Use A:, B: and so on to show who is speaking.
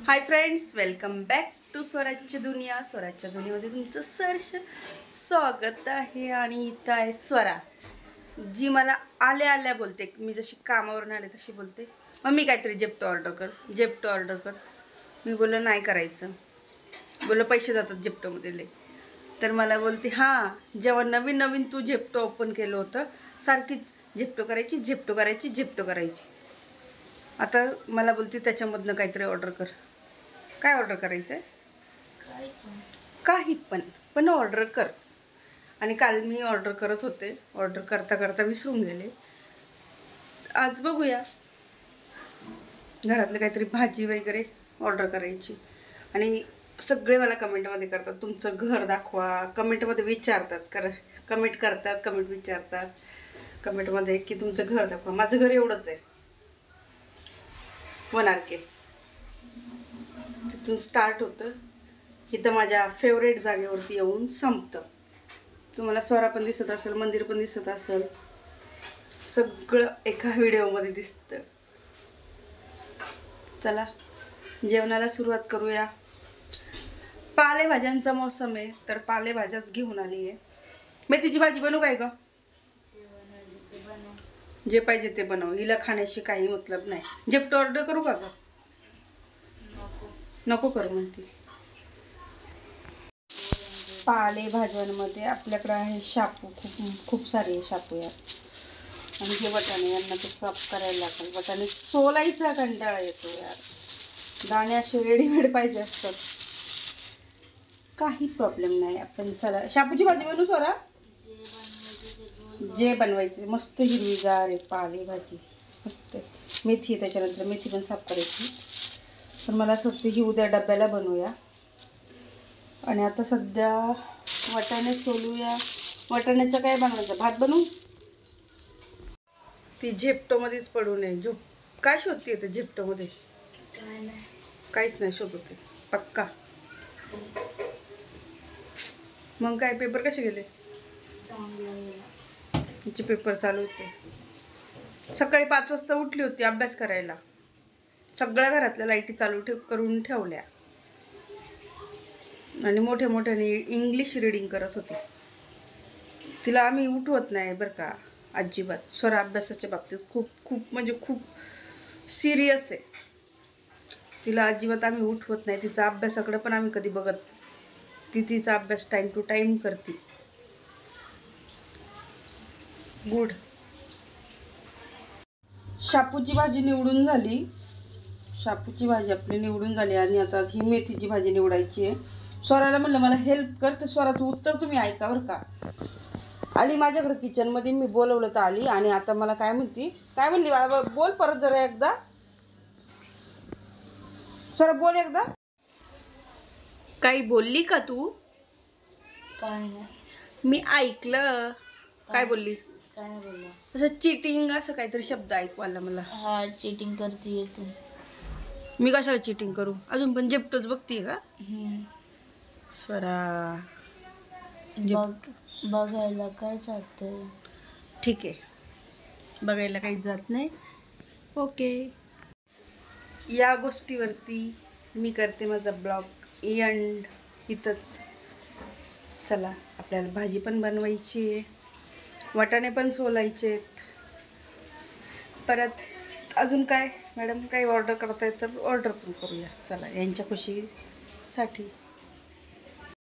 A: High friends, welcome back to Swarajya Duniya. स्वराज्य दुनियामध्ये तुमचं सहर्ष स्वागत आहे. आणि इथं आहे स्वरा, जी मला आल्या आल्या बोलते. मी जशी कामावरून आले तशी बोलते, मम्मी काहीतरी जेप्टो ऑर्डर कर, जेप्टो ऑर्डर कर. मी बोललं नाही करायचं, बोललं पैसे जातात जेप्टोमध्ये लय. तर मला बोलते हां, जेव्हा नवीन नवीन तू जेप्टो ओपन केलं होतं सारखीच जेप्टो करायची, जेप्टो करायची, जेप्टो करायची. आता मला बोलते त्याच्यामधनं काहीतरी ऑर्डर कर. काय ऑर्डर करायचं आहे? काही पण ऑर्डर कर. आणि काल मी ऑर्डर करत होते, ऑर्डर करता करता विसरून गेले. आज बघूया, घरातलं काहीतरी भाजी वगैरे ऑर्डर करायची. आणि सगळे मला कमेंटमध्ये करतात तुमचं घर दाखवा, कमेंटमध्ये विचारतात, कमेंट करतात, कमेंट विचारतात कमेंटमध्ये की तुमचं घर दाखवा. माझं घर एवढंच आहे, 1 RK. तिथून स्टार्ट होतं, इथं माझ्या फेवरेट जागेवरती येऊन संपतं. तुम्हाला स्वरा पण दिसत असेल, मंदिर पण दिसत असेल, सगळं एका व्हिडिओमध्ये दिसतं. चला जेवणाला सुरुवात करूया. पालेभाज्यांचा मोसम आहे, तर पालेभाज्याच घेऊन आली आहे. मेथीची भाजी बनवू काय ग? जे पाहिजे ते बनव, हिला खाण्याशी काही मतलब नाही. जेप्टो ऑर्डर करू का ग? नको करू म्हणते. पालेभाज्यांमध्ये आपल्याकडे आहे शापू, खूप सारे आहे शापू यार. आणि हे वटाणे, यांना तर साफ करायला लागेल. वटाणे सोलायचा कंटाळा येतो यार, दाणे असे रेडीमेड पाहिजे असतात. काही प्रॉब्लेम नाही, आपण चला शापूची भाजी बनवू. सोरा जे बनवायचं मस्त हिरवीगार आहे पालेभाजी, मस्त. मेथी आहे, त्याच्यानंतर मेथी पण साफ करायची. पण मला असं वाटतं ही उद्या डब्याला बनवूया. आणि आता सध्या वटाणे सोलूया. वटाण्याचं काय बनवायचं, भात बनवू. ती झेप्टोमध्येच पडू नये. झोप काय शोधते ते झेप्टोमध्ये? काहीच नाही शोधते पक्का. मग काय पेपर कसे गेले? तिचे पेपर चालू होते. सकाळी 5 वाजता उठली होती अभ्यास करायला. सगळ्या घरातल्या लाईटी चालू करून ठेवल्या आणि मोठ्या मोठ्याने इंग्लिश रीडिंग करत होती. तिला आम्ही उठवत नाही बरं का, अजिबात. स्वरा अभ्यासाच्या बाबतीत खूप सिरियस आहे. तिला अजिबात आम्ही उठवत नाही. तिचा अभ्यासाकडे पण आम्ही कधी बघत. ती तिचा अभ्यास टाईम टू टाईम करते. गुड. शापूची भाजी निवडून झाली. शापूची भाजी आपली निवडून झाली. आणि आता ही मेथीची भाजी निवडायची आहे. स्वराला म्हणलं मला हेल्प कर, तर स्वराचं उत्तर तुम्ही ऐका बरं का. आली माझ्याकडे किचनमध्ये, मी बोलवलं तर आली. आणि आता मला काय म्हणती, काय म्हणली बाळा, बोल परत जरा एकदा. स्वरा बोल एकदा. काही बोलली का तू?
B: काय नाही,
A: मी ऐकलं. काय बोलली?
B: काय नाही बोलला.
A: असं चिटिंग असं काहीतरी शब्द ऐकू आला मला.
B: हा, चीटिंग करते तू.
A: मी कशाला चिटिंग करू? अजून पण जेप्टोच बघतीये का स्वरा?
B: बघायला काय चालतंय?
A: ठीक आहे, बघायला काही जात नाही. ओके, या गोष्टीवरती मी करते माझा ब्लॉग एंड इथंच. चला, आपल्याला भाजी पण बनवायची आहे, वाटाणे पण सोलायचे आहेत. परत अजून काय मॅडम, काही ऑर्डर करताय तर ऑर्डर पण करूया. चला, यांच्या खुशीसाठी.